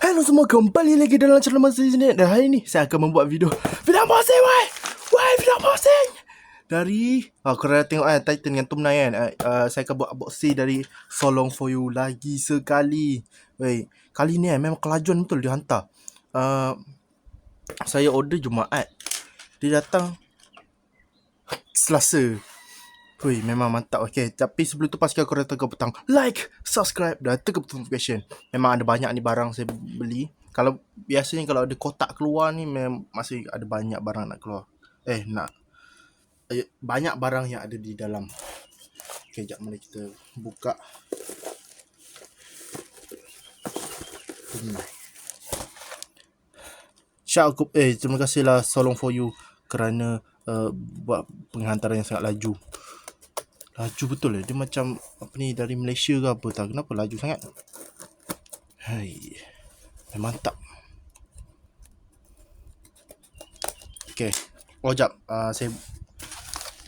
Halo semua, kembali lagi dalam channel Mas di sini. Dan hari ni saya akan membuat video posting, video posting dari korang dah tengok kan Titan dengan Tumnai kan. Saya akan buat unboxing dari So Long For You lagi sekali. Kali ni memang kelajuan betul dia hantar. Saya order Jumaat, dia datang Selasa. Memang mantap. Okay, tapi sebelum tu pastikan korang tekan butang like, subscribe dan tekan butang notification. Memang ada banyak ni barang saya beli. Kalau biasanya kalau ada kotak keluar ni memang masih ada banyak barang nak keluar. Banyak barang yang ada di dalam. Okay, sekejap mari kita buka. Terima kasihlah So Long For You kerana buat penghantaran yang sangat laju. Laju betul lah. Dia macam dari Malaysia ke apa tak. Kenapa laju sangat? Mantap. Okay. Sekejap. Saya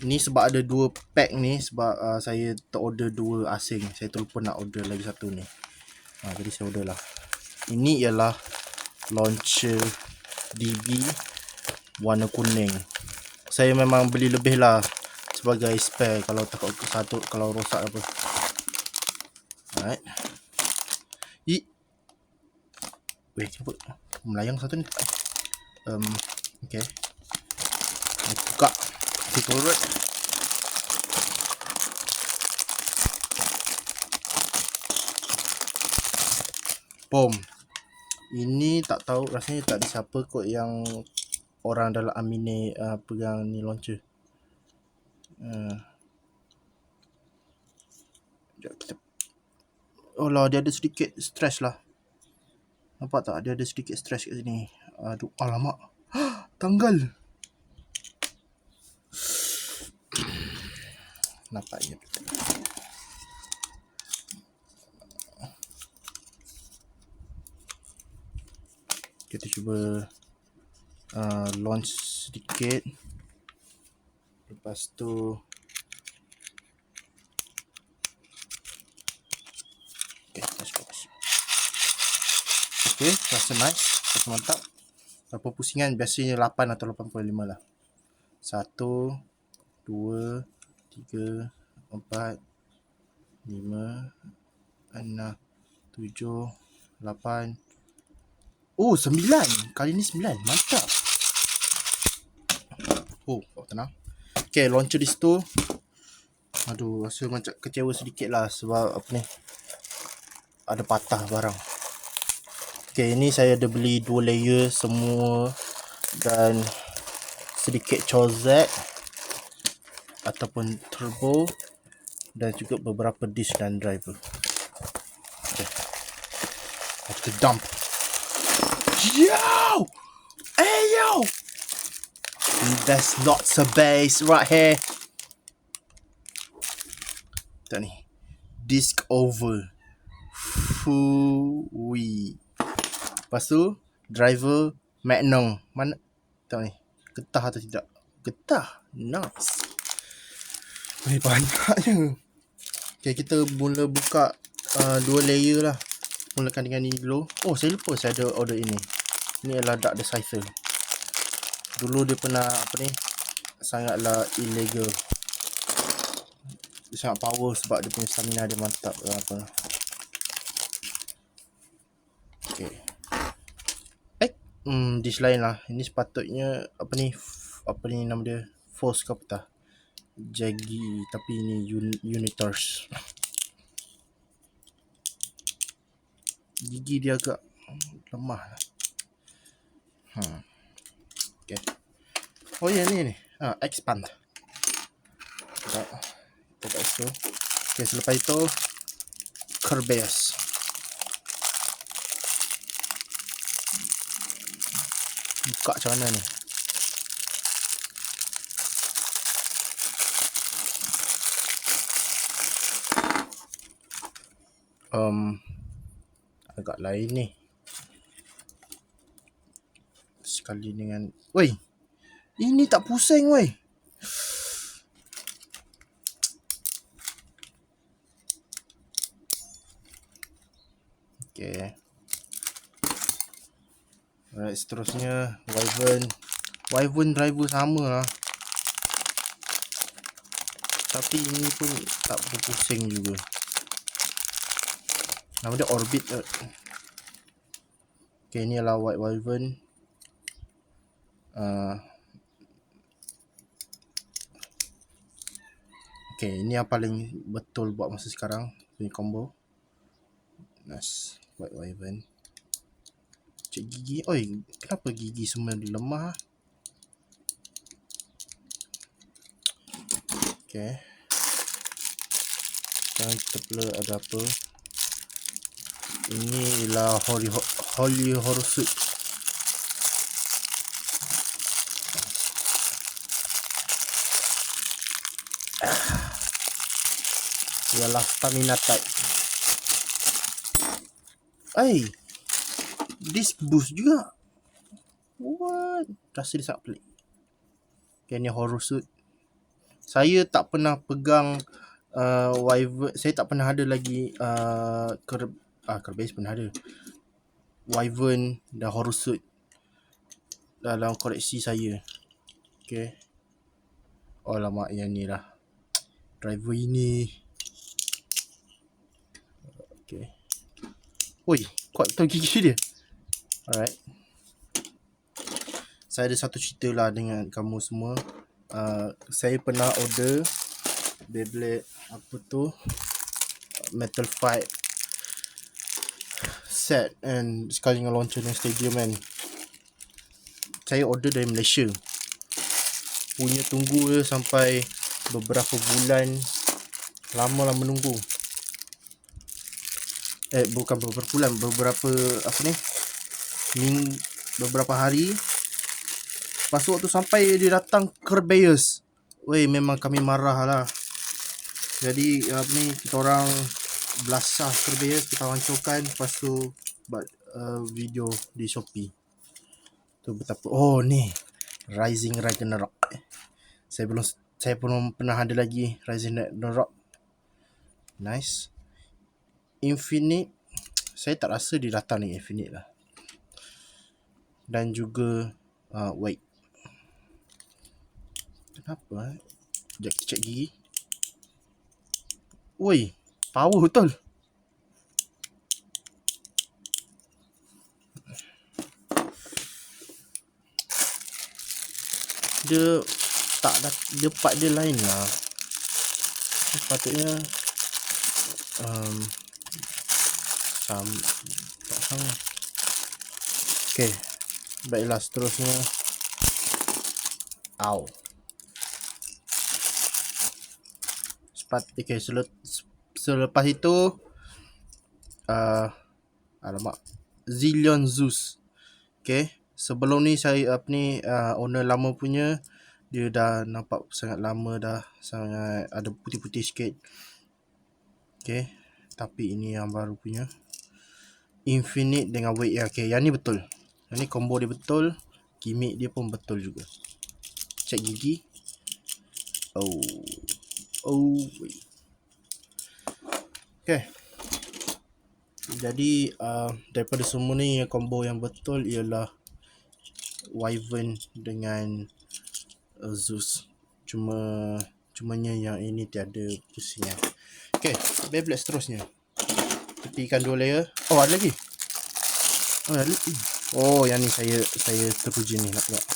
ni sebab ada 2 pack ni. Sebab saya terorder 2 asing. Saya terlupa nak order lagi satu ni. Jadi saya order lah. Ini ialah launcher DB warna kuning. Saya memang beli lebih lah sebagai spare kalau takut satu kalau rosak apa. Alright. Kenapa melayang satu ni? Okay. Buka. Alright. Boom. Ini tak tahu, rasanya tak ada siapa kot yang orang dalam Amine pegang ni launcher. Dia ada sedikit stress lah. Nampak tak? Dia ada sedikit stress kat sini. Aduh, alamak. Tanggal. Nampaknya. Kita cuba launch sedikit. Lepas tu Okay, rasa nice, rasa mantap. Berapa pusingan? Biasanya 8 atau 85 lah. 1, 2, 3, 4, 5, 6, 7, 8. 9. Kali ni 9. Mantap. Tenang. Okay, launcher di situ. Aduh, rasa macam kecewa sedikit lah sebab ada patah barang. Okay, ini saya ada beli 2 layer semua dan sedikit cozet ataupun turbo dan juga beberapa disk dan driver. Okay, kita dump. Yo! That's not the base right here. Tak ni. Disk over. Lepas tu driver Magnum. Mana? Tak ni. Getah atau tidak? Getah. Nice. Banyaknya. Okay, kita mula buka 2 layer lah. Mulakan dengan ni dulu. Saya lupa saya ada order ini. Ini adalah Dark Decipher. Dulu dia pernah sangatlah illegal. Dia sangat power sebab dia punya stamina dia mantap. Okay. Dish lain lah. Ini sepatutnya apa ni nama dia? Force ke apa tak? Jaggi, tapi ini Unitars. Gigi dia agak lemah lah. Okay. Ni. Expand. Kita kat situ. Okay, selepas itu Kerbeus. Buka macam mana ni? Agak lain ni. Sekali dengan ini tak pusing Okay. Alright, seterusnya Wyvern driver sama lah, tapi ini pun tak berpusing juga. Nama dia Orbit. Okay, ni adalah White Wyvern. Okay, ini yang paling betul buat masa sekarang punya combo. Nice. White Wyvern. Cek gigi. Oi, kenapa gigi semua lemah? Okay. Sekarang kita pula ada apa? Ini ialah Holy Horsuit. Ialah stamina type. This boost juga. What? Rasa dia sangat pelik. Okay, ni Horsuit. Saya tak pernah pegang Wyvern. Saya tak pernah ada lagi Kerbase pernah ada. Wyvern dan Horsuit dalam koleksi saya. Okay. Oh lama yang ni lah. Driver ini. Okay. Oi, kuat betul gigi dia. Alright. Saya ada satu cerita lah dengan kamu semua. Saya pernah order Beyblade Metal Fight set, and sekali dengan launcher dan stadium kan. Saya order dari Malaysia. Punya tunggu dia sampai beberapa bulan. Lama lah menunggu. Bukan beberapa bulan, beberapa beberapa hari. Lepas tu waktu sampai dia datang Kerbase. Weh, memang kami marah lah. Jadi kita orang belasah Kerbase, kita hancurkan. Lepas tu buat video di Shopee. Tu betapa. Oh ni Rising Ragnarok. Saya belum pernah ada lagi Rising Ragnarok. Nice. Infinite, saya tak rasa dia datang ni Infinite lah. Dan juga wait. Kenapa? Sekejap kita cek gigi. Oi, power betul. Dia tak ada, dia part dia lain lah. Sepatutnya tak sama. Okay, baiklah, seterusnya. Okay, selepas itu alamak, Zillion Zeus. Okay, sebelum ni saya owner lama punya, dia dah nampak sangat lama dah, sangat ada putih-putih sikit. Okay, tapi ini yang baru punya Infinite dengan weight. Okay, yang ni betul. Yang ni combo dia betul. Gimmick dia pun betul juga. Cek gigi. Wait. Okay. Jadi daripada semua ni, combo yang betul ialah Wyvern dengan Zeus. Cumanya yang ini tiada pusingnya. Okay, Beyblade seterusnya. Tepikan 2 layer. Oh, ada lagi. Oh, yang ni saya terpuji ni nak tengok.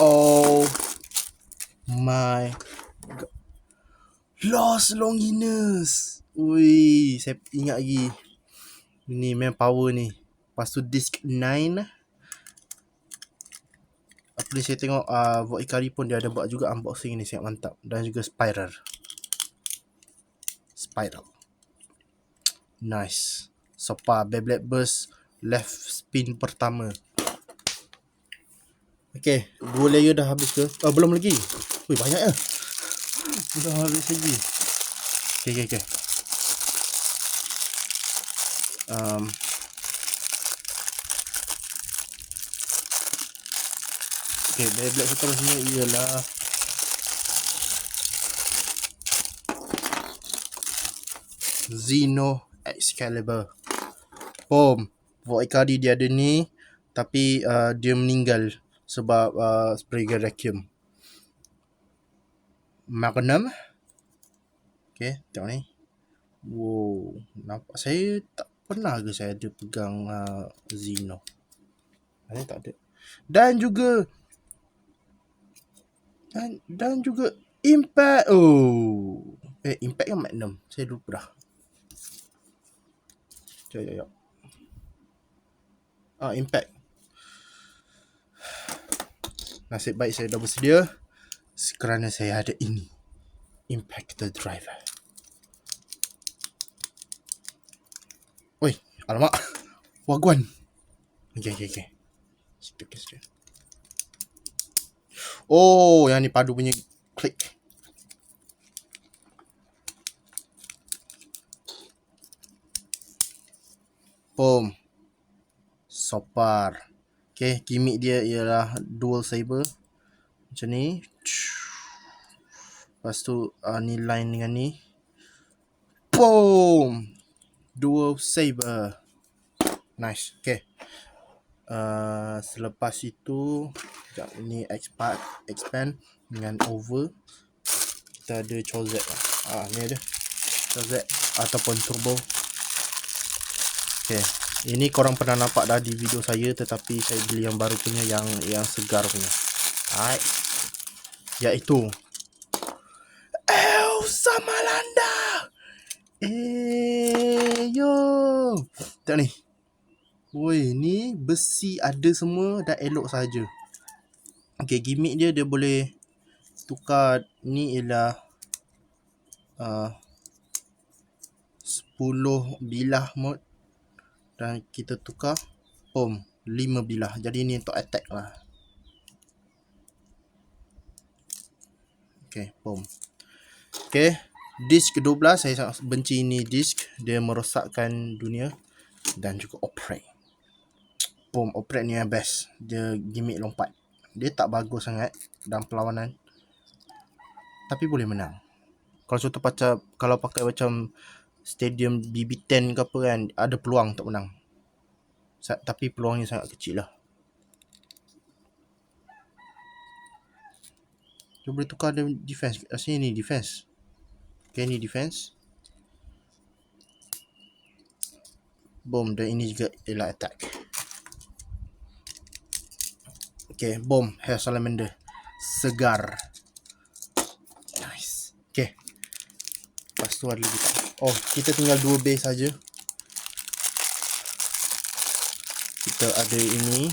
Oh my god. Lost Longinus. Ui, saya ingat lagi. Ni memang power ni. Lepas tu disc 9. Apa ni saya tengok Void Ikari pun dia ada buat juga unboxing ni, sangat mantap. Dan juga Spiral. Nice. Sopa Beyblade Burst left spin pertama. Okay, 2 layer dah habis ke? Belum lagi. Wih, banyak ya. Dah habis lagi. Okay. Okay, Beyblade seterusnya ialah Xeno Excalibur. Volt Icardi dia ada ni, tapi dia meninggal sebab spray vacuum. Magnum. Okay, tengok ni. Wow, nampak saya tak pernah ke saya ada pegang Xeno. Saya tak ada. Dan juga Impact. Oh. Impact kan Magnum. Saya lupa dah. Sekejap. Impact. Nasib baik saya dah bersedia kerana saya ada ini. Impact the Driver. Oi, alamak. Wagwan. Okay. Sikit. Oh, yang ni padu punya klik. Boom. Sopar. Okay, gimmick dia ialah dual saber. Macam ni. Lepas tu ni line dengan ni. Boom. Dual saber. Nice. Okay. Selepas itu ni expand dengan over. Kita ada Chozet lah. Ni ada Chozet ataupun turbo. Okay, ini korang pernah nampak dah di video saya, tetapi saya beli yang baru punya, yang segar punya. Alright, iaitu Elsa Malanda. Yo, tengok ni. Woi, ni besi ada semua, dah elok saja. Okay, gimmick dia boleh tukar. Ni ialah 10 bilah mode, dan kita tukar 5 bilah. Jadi ni untuk attack lah. Okay, boom. Okay, disk 12, saya sangat benci ni disk. Dia merosakkan dunia. Dan juga operate. Boom, operate ni yang best. Dia gimmick lompat. Dia tak bagus sangat dalam perlawanan, tapi boleh menang. Kalau contoh kalau pakai macam stadium BB10 ke apa kan, ada peluang untuk menang. Tapi peluangnya sangat kecil lah. Dia boleh tukar dia defense. Asalnya ni defense. Okay, ni defense. Boom, dan ini juga ialah attack. Okay, boom, Hair Salamander. Segar. Nice. Okay. Lepas tu ada lagi tak? Oh, kita tinggal 2 base saja. Kita ada ini.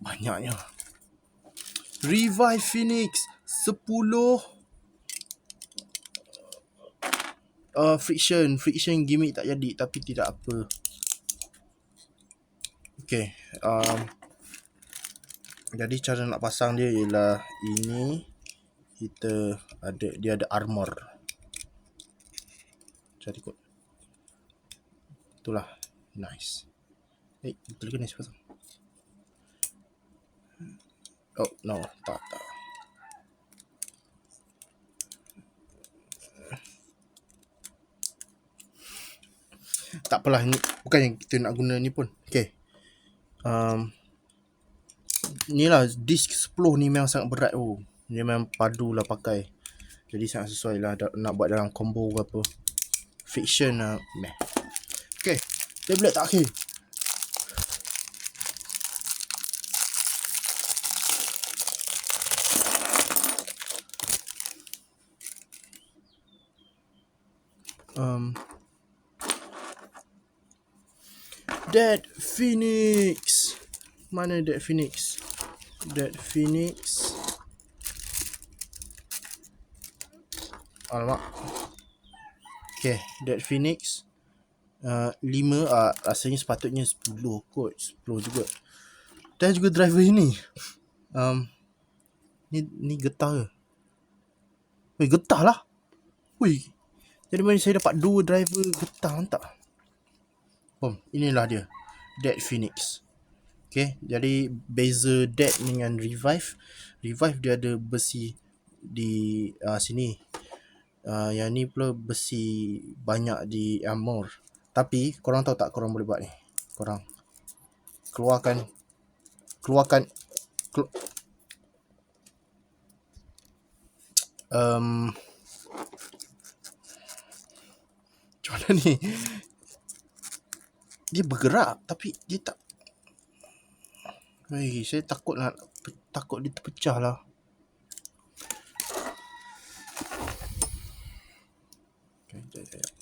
Banyaknya. Revive Phoenix 10. Friction gimmick tak jadi, tapi tidak apa. Okay, jadi cara nak pasang dia ialah ini. Dia ada armor. Jadi kot. Itulah. Nice. Betul ke ni pasang? Oh, no. Tak. Tak apalah, ni bukan yang kita nak guna ni pun. Okay. Ni lah disk 10 ni memang sangat berat. Dia memang padu lah pakai. Jadi sangat sesuai lah nak buat dalam combo ke apa. Fiction meh. Okay, tablet tak akhir. Dead Phoenix. Mana Dead Phoenix? Dead Phoenix. Alamak. Okay, Dead Phoenix 5. Rasanya sepatutnya 10 kot. 10 juga. Dan juga driver ini. Ni getah ke? Weh, getah lah. Weh, jadi mana saya dapat 2 driver getah, mantap. Inilah dia, Dead Phoenix. Okay, jadi beza dead dengan revive. Revive dia ada besi di sini. Yang ni pula besi banyak di armor. Tapi korang tahu tak korang boleh buat ni? Korang keluarkan macam mana ni? Dia bergerak tapi dia tak. Saya takut dia terpecah lah. Okay, sekejap.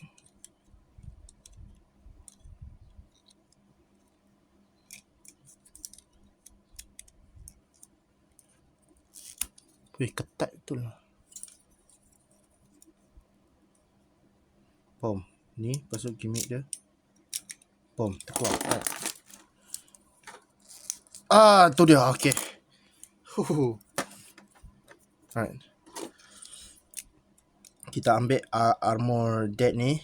Ketat betul lah. Bom. Ni pasal gimmick dia. Bom, terkeluar. Tu dia. Okay. Alright. Kita ambil armor dead ni.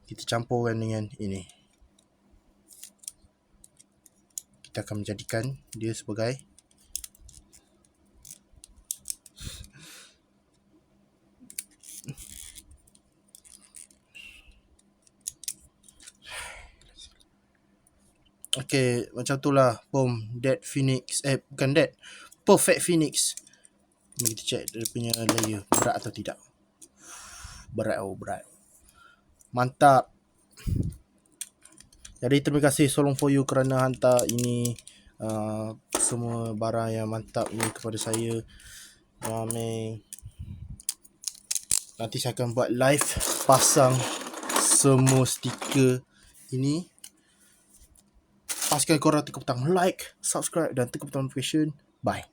Kita campurkan dengan ini. Kita akan menjadikan dia sebagai okay, macam tu lah. Bom, Dead Phoenix. Bukan Dead, Perfect Phoenix. Mari kita check dia punya layer berat atau tidak. Berat. Mantap. Jadi terima kasih Solong For You kerana hantar ini semua barang yang mantap ni kepada saya. Nanti saya akan buat live pasang semua stiker ini. Pastikan korang tekan butang like, subscribe dan tekan butang notification. Bye.